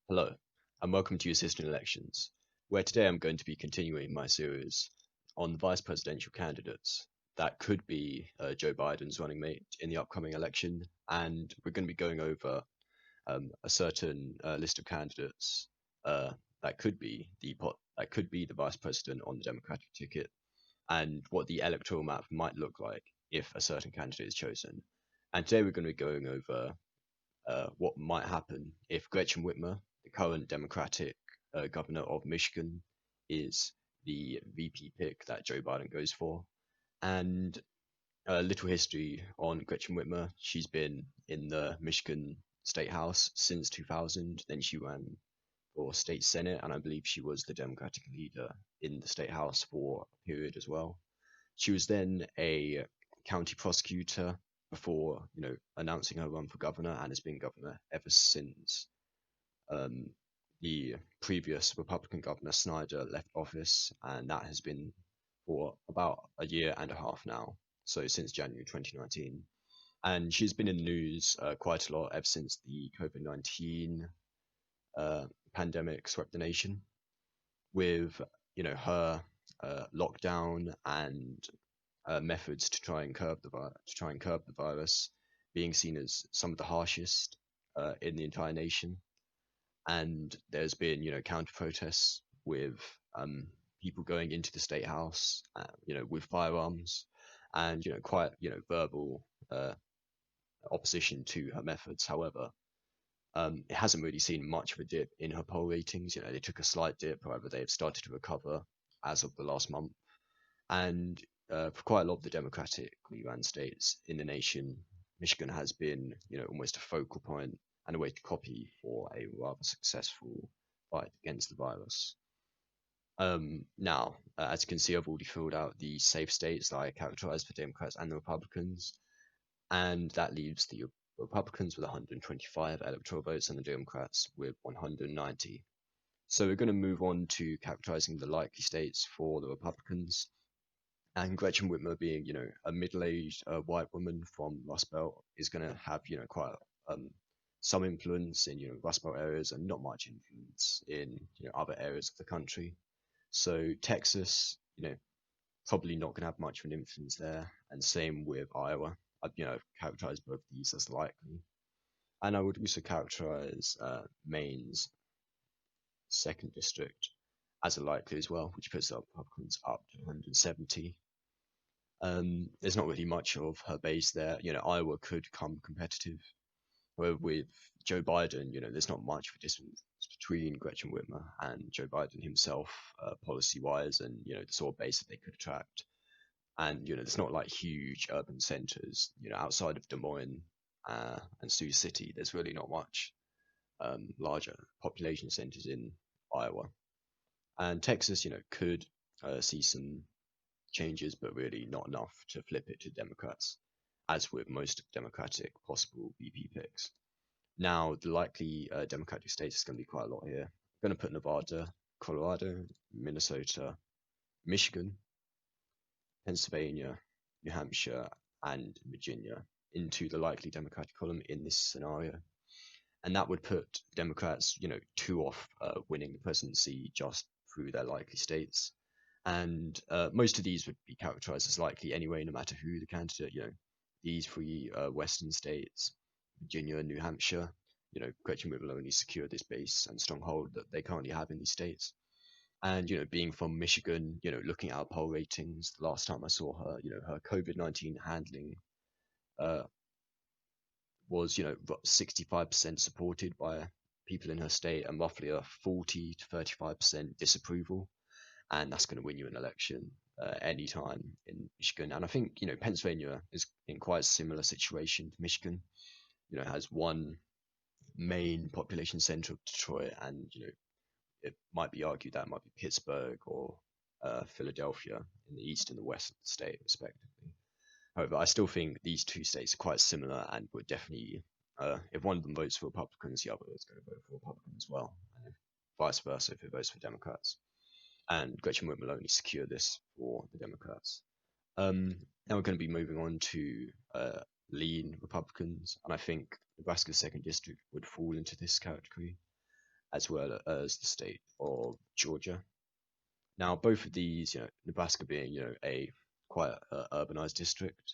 Hello, and welcome to Assistant Elections, where today I'm going to be continuing my series on the vice presidential candidates that could be Joe Biden's running mate in the upcoming election, and we're going to be going over a certain list of candidates that could be the vice president on the Democratic ticket, and what the electoral map might look like if a certain candidate is chosen. And today we're going to be going over what might happen if Gretchen Whitmer, the current Democratic governor of Michigan, is the VP pick that Joe Biden goes for. And a little history on Gretchen Whitmer. She's been in the Michigan State House since 2000. Then she ran for state senate, and I believe she was the Democratic leader in the state house for a period as well. She was then a county prosecutor before, announcing her run for governor, and has been governor ever since um, the previous Republican governor Snyder left office, and that has been for about a year and a half now. So since January 2019, and she's been in the news quite a lot ever since the COVID-19 uh, pandemic swept the nation, with her lockdown and methods to try and curb the virus being seen as some of the harshest in the entire nation. And there's been counter protests with people going into the state house, with firearms, and quite verbal opposition to her methods. However, it hasn't really seen much of a dip in her poll ratings. They took a slight dip, however, they've started to recover as of the last month. And for quite a lot of the democratically run states in the nation, Michigan has been, almost a focal point and a way to copy for a rather successful fight against the virus. Now, as you can see, I've already filled out the safe states that I characterized for Democrats and the Republicans, and that leaves the Republicans with 125 electoral votes and the Democrats with 190. So we're going to move on to characterizing the likely states for the Republicans. And Gretchen Whitmer, being a middle-aged white woman from Rust Belt, is going to have quite some influence in Rust Belt areas and not much influence in other areas of the country. So Texas, probably not going to have much of an influence there, and same with Iowa. I'd characterize both of these as likely, and I would also characterize Maine's second district as a likely as well, which puts the Republicans up to 170. There's not really much of her base there. Iowa could come competitive. However, with Joe Biden, there's not much of a distance between Gretchen Whitmer and Joe Biden himself, policy-wise, and the sort of base that they could attract. And there's not like huge urban centers. Outside of Des Moines and Sioux City, there's really not much larger population centers in Iowa. And Texas, could see some changes, but really not enough to flip it to Democrats, as with most Democratic possible VP picks. Now, the likely Democratic states is going to be quite a lot here. I'm going to put Nevada, Colorado, Minnesota, Michigan, Pennsylvania, New Hampshire, and Virginia into the likely Democratic column in this scenario. And that would put Democrats, two off winning the presidency just through their likely states. And most of these would be characterized as likely anyway, no matter who the candidate. These three Western states, Virginia and New Hampshire, Gretchen will only secure this base and stronghold that they currently have in these states. And being from Michigan, looking at our poll ratings, the last time I saw her, her COVID-19 handling uh, was 65% supported by people in her state and roughly a 40 to 35% disapproval, and that's going to win you an election anytime in Michigan. And I think Pennsylvania is in quite a similar situation to Michigan. Has one main population center of Detroit, and it might be argued that it might be Pittsburgh or Philadelphia in the east and the west of the state, respectively. However, I still think these two states are quite similar and would definitely, if one of them votes for Republicans, the other is going to vote for Republicans as well, and vice versa if it votes for Democrats. And Gretchen Whitmer will only secure this for the Democrats. Now we're going to be moving on to lean Republicans, and I think Nebraska's second district would fall into this category. as well as the state of Georgia. Now, both of these, Nebraska being, a quite urbanized district,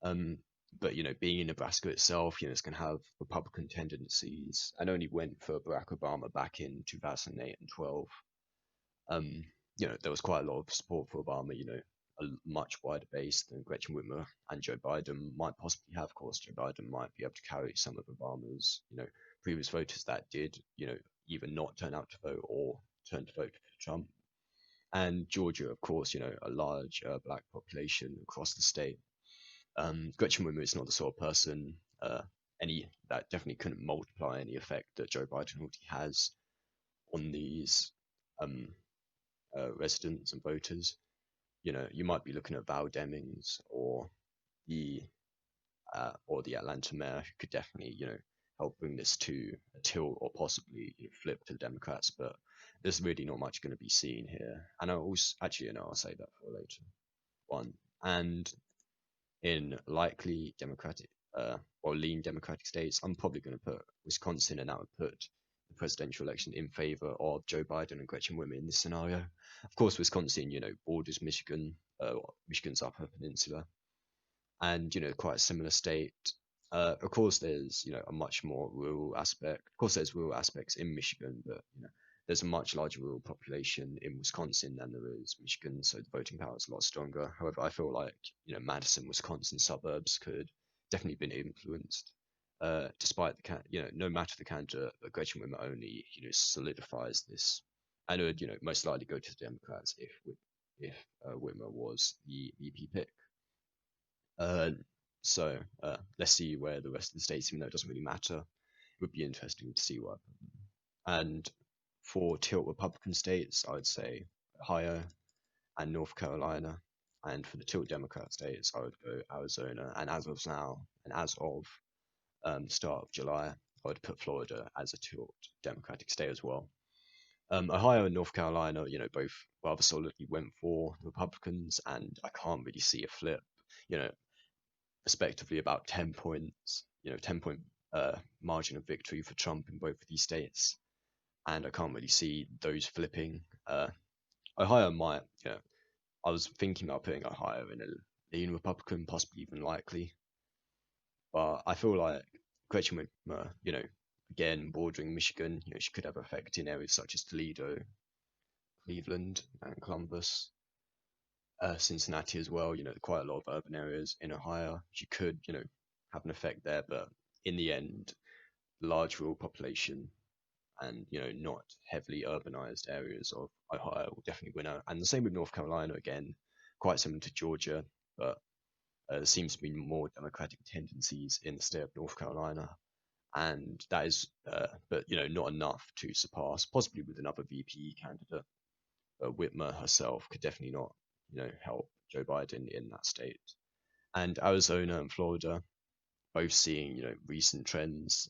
um, but being in Nebraska itself, it's going to have Republican tendencies, and only went for Barack Obama back in 2008 and 12. Um, there was quite a lot of support for Obama, a much wider base than Gretchen Whitmer and Joe Biden might possibly have. Of course, Joe Biden might be able to carry some of Obama's, previous voters that did, either not turn out to vote or turn to vote for Trump. And Georgia, of course, a large black population across the state. Gretchen Whitmer is not the sort of person any that definitely couldn't multiply any effect that Joe Biden already has on these um, residents and voters. You might be looking at Val Demings the or the Atlanta mayor who could definitely, help bring this to a tilt or possibly flip to the Democrats. But there's really not much going to be seen here. And I also actually, I'll say that for a later one. And in likely Democratic or lean Democratic states, I'm probably going to put Wisconsin, and that would put the presidential election in favor of Joe Biden and Gretchen Whitmer in this scenario. Of course, Wisconsin, borders Michigan, Michigan's Upper Peninsula, and quite a similar state. Of course, there's a much more rural aspect. Of course, there's rural aspects in Michigan, but there's a much larger rural population in Wisconsin than there is Michigan, so the voting power is a lot stronger. However, I feel like Madison, Wisconsin suburbs could definitely been influenced, despite the no matter the candidate, but Gretchen Whitmer only solidifies this, and it would most likely go to the Democrats if Whitmer was the VP pick. Uh, so let's see where the rest of the states, even though it doesn't really matter, it would be interesting to see what. And for tilt Republican states, I would say Ohio and North Carolina. And for the tilt Democrat states, I would go Arizona. And as of now, and as of the start of July, I would put Florida as a tilt Democratic state as well. Ohio and North Carolina, both rather solidly went for the Republicans, and I can't really see a flip. Respectively about 10 points, 10-point margin of victory for Trump in both of these states. And I can't really see those flipping. Ohio might, I was thinking about putting Ohio in a lean Republican, possibly even likely. But I feel like Gretchen Whitmer, again, bordering Michigan, she could have effect in areas such as Toledo, Cleveland, and Columbus. Cincinnati as well, quite a lot of urban areas in Ohio. She could, have an effect there, but in the end, large rural population and, not heavily urbanized areas of Ohio will definitely win out. And the same with North Carolina, again, quite similar to Georgia, but there seems to be more democratic tendencies in the state of North Carolina. And that is, but, not enough to surpass, possibly with another VP candidate. Whitmer herself could definitely not help Joe Biden in that state. And Arizona and Florida, both seeing recent trends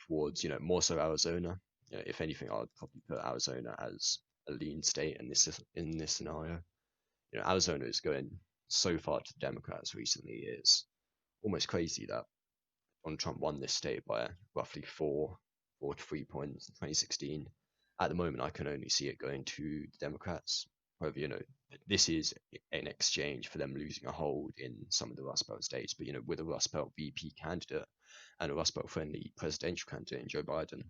towards more so Arizona. If anything, I would probably put Arizona as a lean state in this scenario. Arizona is going so far to the Democrats recently. It's almost crazy that Donald Trump won this state by roughly 4 to 3 points in 2016. At the moment, I can only see it going to the Democrats. However, this is an exchange for them losing a hold in some of the Rust Belt states. But, with a Rust Belt VP candidate and a Rust Belt friendly presidential candidate in Joe Biden,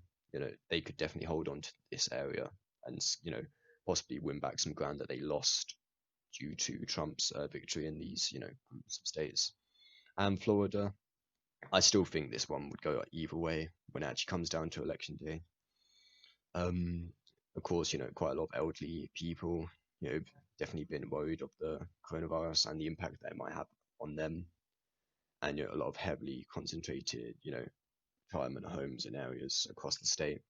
they could definitely hold on to this area and, possibly win back some ground that they lost due to Trump's victory in these, groups of states. And Florida, I still think this one would go either way when it actually comes down to election day. Of course, quite a lot of elderly people, definitely been worried of the coronavirus and the impact that it might have on them. And, a lot of heavily concentrated, retirement homes in areas across the state.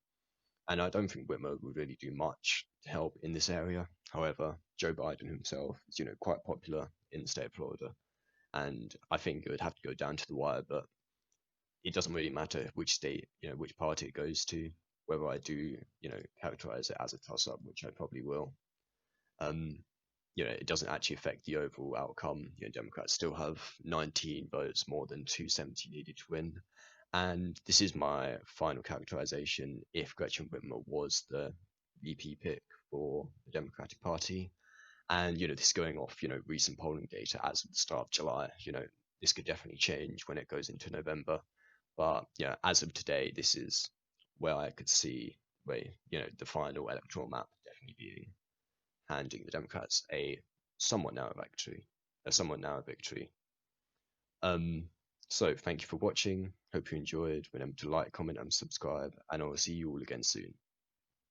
And I don't think Whitmer would really do much to help in this area. However, Joe Biden himself is, quite popular in the state of Florida. And I think it would have to go down to the wire, but it doesn't really matter which state, which party it goes to, whether I do, characterize it as a toss-up, which I probably will. It doesn't actually affect the overall outcome. Democrats still have 19 votes more than 270 needed to win. And this is my final characterization if Gretchen Whitmer was the VP pick for the Democratic Party. And, this is going off, recent polling data as of the start of July. This could definitely change when it goes into November. But, as of today, this is where I could see where, the final electoral map definitely being handing the Democrats a somewhat narrow victory. A somewhat narrow victory. So thank you for watching. Hope you enjoyed. Remember to like, comment, and subscribe, and I'll see you all again soon.